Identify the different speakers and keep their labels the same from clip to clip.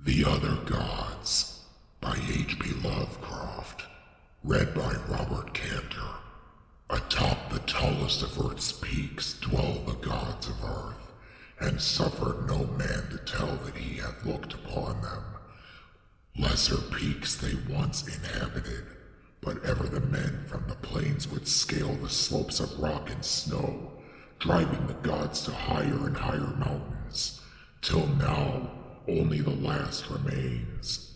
Speaker 1: The Other Gods by H.P. Lovecraft. Read by Robert Canter. Atop the tallest of Earth's peaks dwell the gods of Earth, and suffered no man to tell that he had looked upon them. Lesser peaks they once inhabited, but ever the men from the plains would scale the slopes of rock and snow, driving the gods to higher and higher mountains, till now only the last remains.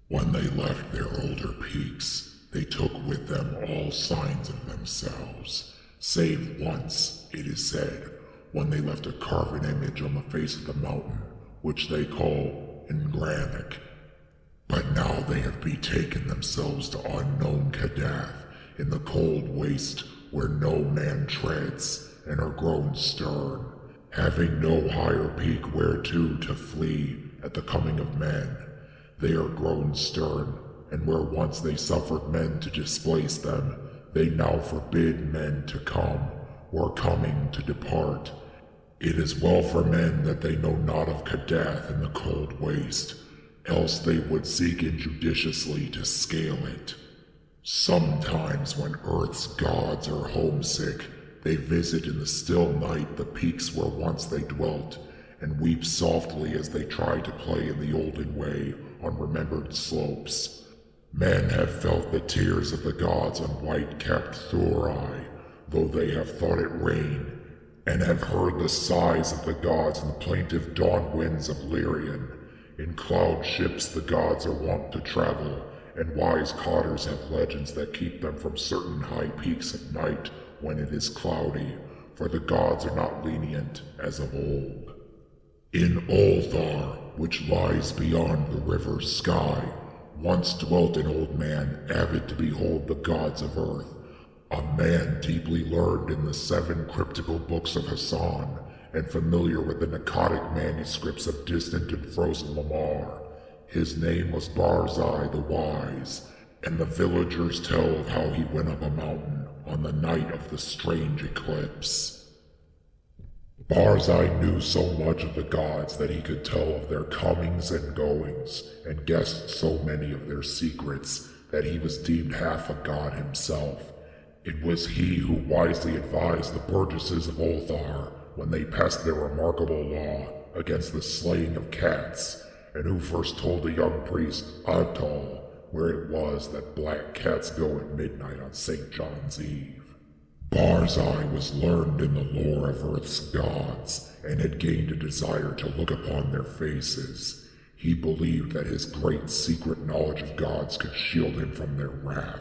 Speaker 1: When they left their older peaks, they took with them all signs of themselves, save once, it is said, when they left a carven image on the face of the mountain, which they call Ingranic. But now they have betaken themselves to unknown Kadath, in the cold waste where no man treads, and are grown stern, having no higher peak whereto to flee at the coming of men. They are grown stern, and where once they suffered men to displace them, they now forbid men to come, or coming to depart. It is well for men that they know not of Kadath in the cold waste, else they would seek injudiciously to scale it. Sometimes when Earth's gods are homesick, they visit in the still night the peaks where once they dwelt, and weep softly as they try to play in the olden way on remembered slopes. Men have felt the tears of the gods on white-capped Thorai, though they have thought it rain, and have heard the sighs of the gods in the plaintive dawn winds of Lyrian. In cloud ships the gods are wont to travel, and wise cotters have legends that keep them from certain high peaks at night when it is cloudy, for the gods are not lenient as of old. In Ulthar, which lies beyond the river Sky, once dwelt an old man avid to behold the gods of Earth, a man deeply learned in the 7 cryptical books of Hassan, and familiar with the Akkadic manuscripts of distant and frozen Lamar. His name was Barzai the Wise, and the villagers tell of how he went up a mountain on the night of the strange eclipse. Barzai knew so much of the gods that he could tell of their comings and goings, and guessed so many of their secrets that he was deemed half a god himself. It was he who wisely advised the burgesses of Ulthar when they passed their remarkable law against the slaying of cats, and who first told the young priest Atal where it was that black cats go at midnight on St. John's Eve. Barzai was learned in the lore of Earth's gods, and had gained a desire to look upon their faces. He believed that his great secret knowledge of gods could shield him from their wrath,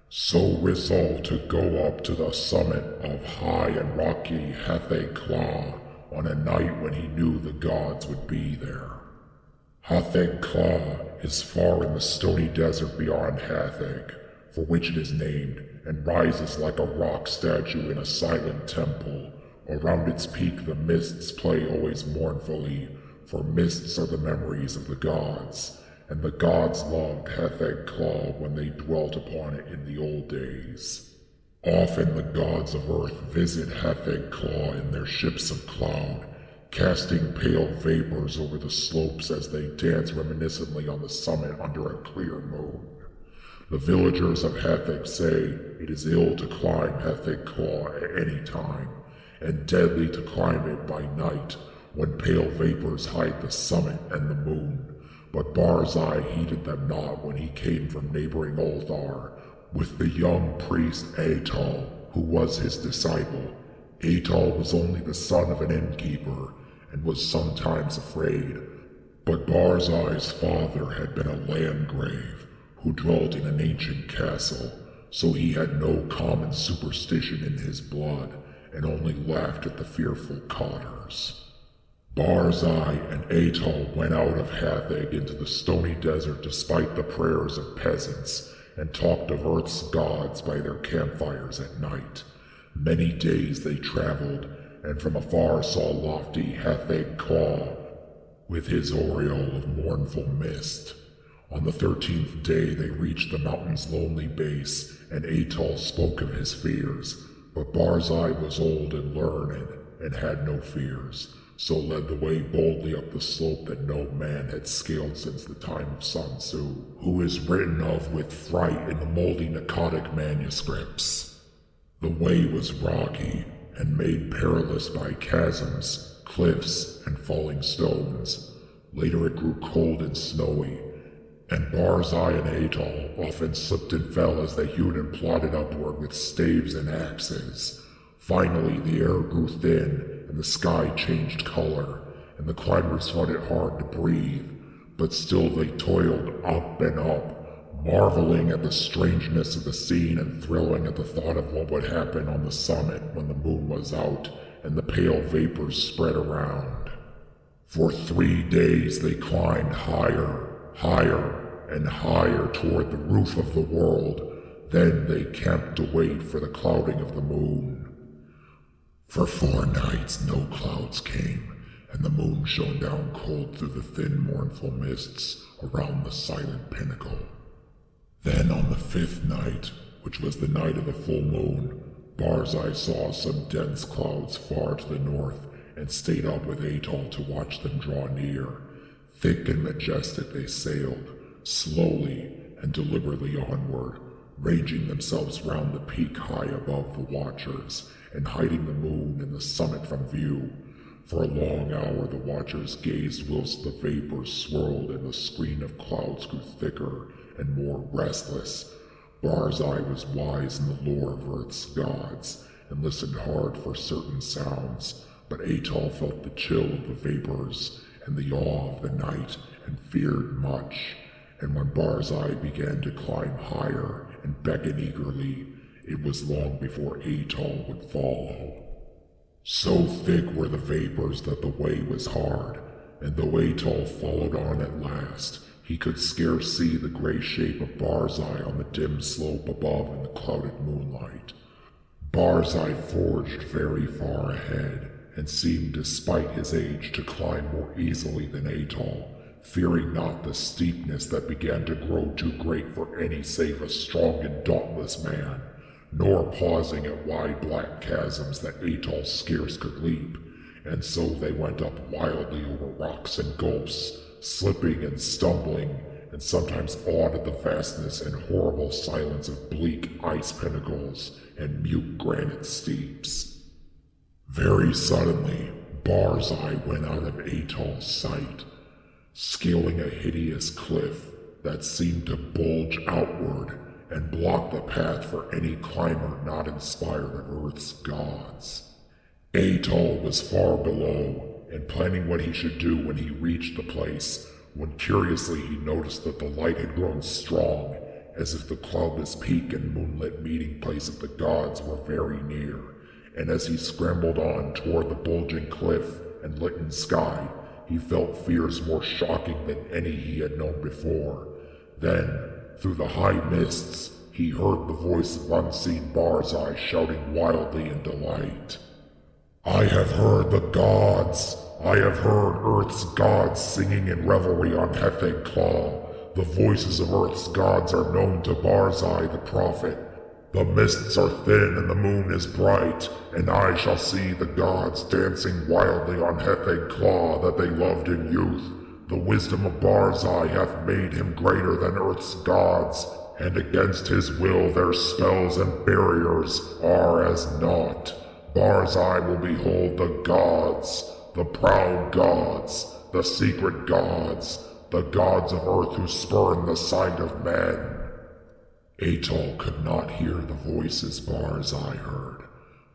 Speaker 1: so resolved to go up to the summit of high and rocky Hatheg-Kla on a night when he knew the gods would be there. Hatheg-Kla is far in the stony desert beyond Hatheg, for which it is named, and rises like a rock statue in a silent temple. Around its peak the mists play always mournfully, for mists are the memories of the gods, and the gods loved Hatheg-Kla when they dwelt upon it in the old days. Often the gods of Earth visit Hatheg-Kla in their ships of cloud, casting pale vapors over the slopes as they dance reminiscently on the summit under a clear moon. The villagers of Hatheg say it is ill to climb Hatheg-Kla at any time, and deadly to climb it by night when pale vapors hide the summit and the moon. But Barzai heeded them not when he came from neighboring Ulthar with the young priest Atal, who was his disciple. Atal was only the son of an innkeeper, and was sometimes afraid, but Barzai's father had been a landgrave who dwelt in an ancient castle, so he had no common superstition in his blood, and only laughed at the fearful cotters. Barzai and Atal went out of Hatheg into the stony desert despite the prayers of peasants, and talked of Earth's gods by their campfires at night. Many days they traveled, and from afar saw lofty Hatheg-Kla with his aureole of mournful mist. On the 13th day they reached the mountain's lonely base, and Atal spoke of his fears, but Barzai was old and learned, and had no fears, so led the way boldly up the slope that no man had scaled since the time of Sun Tzu, who is written of with fright in the moldy Akkadic manuscripts. The way was rocky and made perilous by chasms, cliffs, and falling stones. Later it grew cold and snowy, and Barzai and Atoll often slipped and fell as they hewed and plodded upward with staves and axes. Finally, the air grew thin, and the sky changed color, and the climbers found it hard to breathe, but still they toiled up and up, marveling at the strangeness of the scene and thrilling at the thought of what would happen on the summit when the moon was out and the pale vapors spread around. For 3 days they climbed higher, higher, and higher toward the roof of the world. Then they camped to wait for the clouding of the moon. For 4 nights no clouds came, and the moon shone down cold through the thin mournful mists around the silent pinnacle. Then on the 5th night, which was the night of the full moon, Barzai saw some dense clouds far to the north and stayed up with Atoll to watch them draw near. Thick and majestic they sailed, slowly and deliberately onward, ranging themselves round the peak high above the watchers, and hiding the moon and the summit from view. For a long hour the watchers gazed whilst the vapors swirled and the screen of clouds grew thicker and more restless. Barzai was wise in the lore of Earth's gods, and listened hard for certain sounds, but Atoll felt the chill of the vapors and the awe of the night, and feared much. And when Barzai began to climb higher and beckon eagerly, it was long before Atoll would follow. So thick were the vapors that the way was hard, and though Atoll followed on at last, he could scarce see the gray shape of Barzai on the dim slope above in the clouded moonlight. Barzai forged very far ahead, and seemed despite his age to climb more easily than Atoll, fearing not the steepness that began to grow too great for any save a strong and dauntless man, nor pausing at wide black chasms that Atoll scarce could leap, and so they went up wildly over rocks and gulfs, slipping and stumbling, and sometimes awed at the vastness and horrible silence of bleak ice pinnacles and mute granite steeps. Very suddenly, Barzai went out of Atoll's sight, scaling a hideous cliff that seemed to bulge outward and block the path for any climber not inspired of Earth's gods. Atoll was far below, and planning what he should do when he reached the place, when curiously he noticed that the light had grown strong, as if the cloudless peak and moonlit meeting place of the gods were very near, and as he scrambled on toward the bulging cliff and litten sky, he felt fears more shocking than any he had known before. Then, through the high mists, he heard the voice of unseen Barzai shouting wildly in delight. "I have heard the gods! I have heard Earth's gods singing in revelry on Hetheg Claw. The voices of Earth's gods are known to Barzai the prophet. The mists are thin and the moon is bright, and I shall see the gods dancing wildly on Hetheg Claw that they loved in youth. The wisdom of Barzai hath made him greater than Earth's gods, and against his will their spells and barriers are as naught. Barzai will behold the gods, the proud gods, the secret gods, the gods of Earth who spurn the sight of men." Atoll could not hear the voices Barzai heard,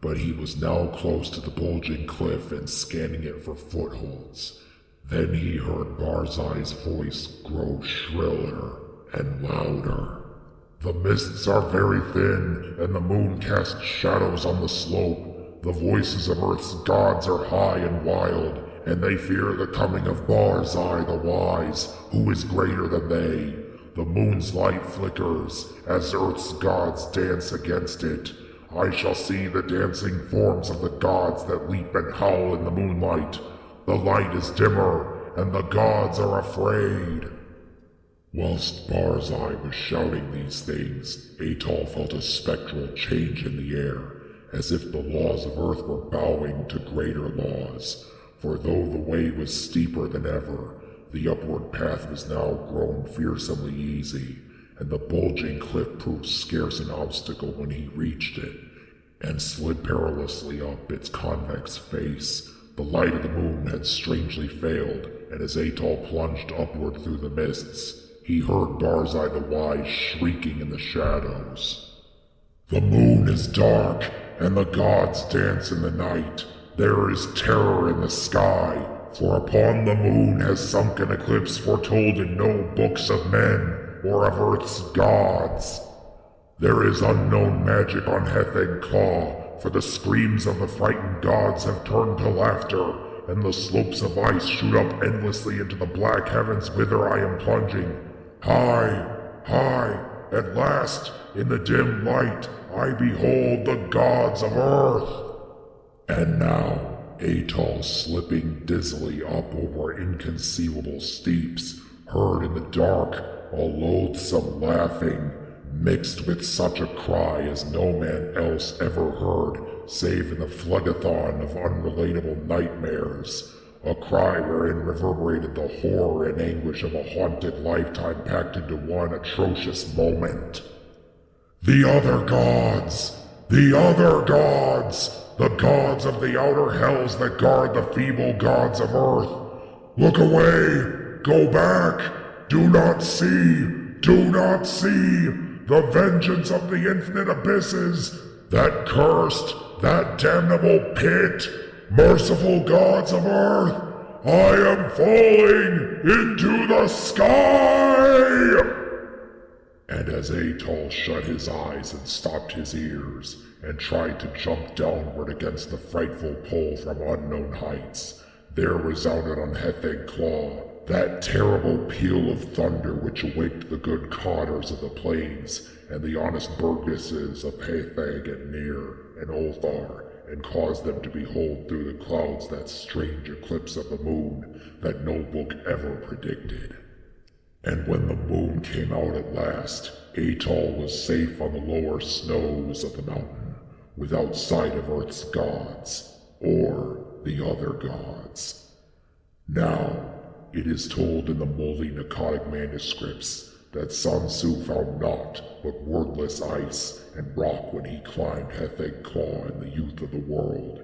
Speaker 1: but he was now close to the bulging cliff and scanning it for footholds. Then he heard Barzai's voice grow shriller and louder. "The mists are very thin, and the moon casts shadows on the slope. The voices of Earth's gods are high and wild, and they fear the coming of Barzai the Wise, who is greater than they. The moon's light flickers as Earth's gods dance against it. I shall see the dancing forms of the gods that leap and howl in the moonlight. The light is dimmer, and the gods are afraid." Whilst Barzai was shouting these things, Atoll felt a spectral change in the air, as if the laws of Earth were bowing to greater laws. for though the way was steeper than ever, the upward path was now grown fearsomely easy, and the bulging cliff proved scarce an obstacle when he reached it, and slid perilously up its convex face. The light of the moon had strangely failed, and as Atoll plunged upward through the mists, he heard Barzai the Wise shrieking in the shadows. "The moon is dark, and the gods dance in the night. There is terror in the sky, for upon the moon has sunk an eclipse foretold in no books of men or of Earth's gods. There is unknown magic on Hetheg Claw, for the screams of the frightened gods have turned to laughter, and the slopes of ice shoot up endlessly into the black heavens whither I am plunging. High, high, at last, in the dim light, I behold the gods of Earth." And now, Atoll, slipping dizzily up over inconceivable steeps, heard in the dark a loathsome laughing, mixed with such a cry as no man else ever heard, save in the phlegethon of unrelatable nightmares, a cry wherein reverberated the horror and anguish of a haunted lifetime packed into one atrocious moment. "The other gods! The other gods! The gods of the outer hells that guard the feeble gods of Earth! Look away! Go back! Do not see! Do not see! The vengeance of the infinite abysses! That cursed, that damnable pit! Merciful gods of Earth! I am falling into the sky!" And as Atoll shut his eyes and stopped his ears, and tried to jump downward against the frightful pull from unknown heights, there resounded on Hetheg Claw that terrible peal of thunder which awaked the good cotters of the plains and the honest burgesses of Hetheg and Nir and Ulthar, and caused them to behold through the clouds that strange eclipse of the moon that no book ever predicted. And when the moon came out at last, Atoll was safe on the lower snows of the mountain, without sight of Earth's gods, or the other gods. Now, it is told in the moldy Akkadic manuscripts that Sun Tzu found naught but wordless ice and rock when he climbed Hetheg Claw in the youth of the world.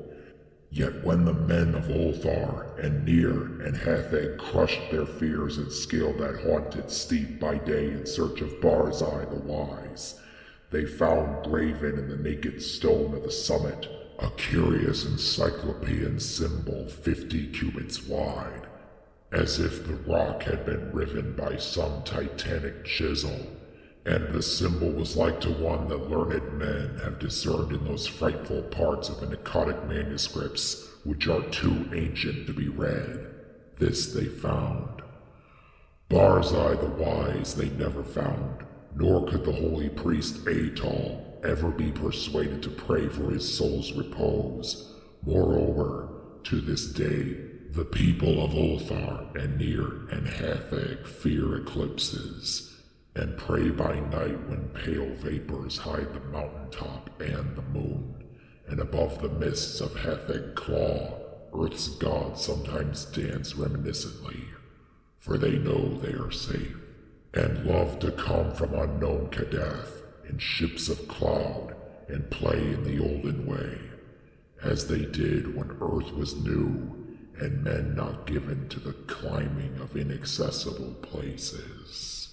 Speaker 1: Yet when the men of Ulthar and Nir and Hetheg crushed their fears and scaled that haunted steep by day in search of Barzai the Wise, they found graven in the naked stone of the summit a curious encyclopean symbol 50 cubits wide, as if the rock had been riven by some titanic chisel, and the symbol was like to one that learned men have discerned in those frightful parts of the Akkadic manuscripts which are too ancient to be read. This they found. Barzai the Wise they never found, nor could the holy priest Atoll ever be persuaded to pray for his soul's repose. Moreover, to this day, the people of Ulthar and Nir and Hetheg fear eclipses, and pray by night when pale vapors hide the mountaintop and the moon, and above the mists of Hetheg Claw, Earth's gods sometimes dance reminiscently, for they know they are safe, and love to come from unknown Kadath in ships of cloud and play in the olden way, as they did when Earth was new and men not given to the climbing of inaccessible places.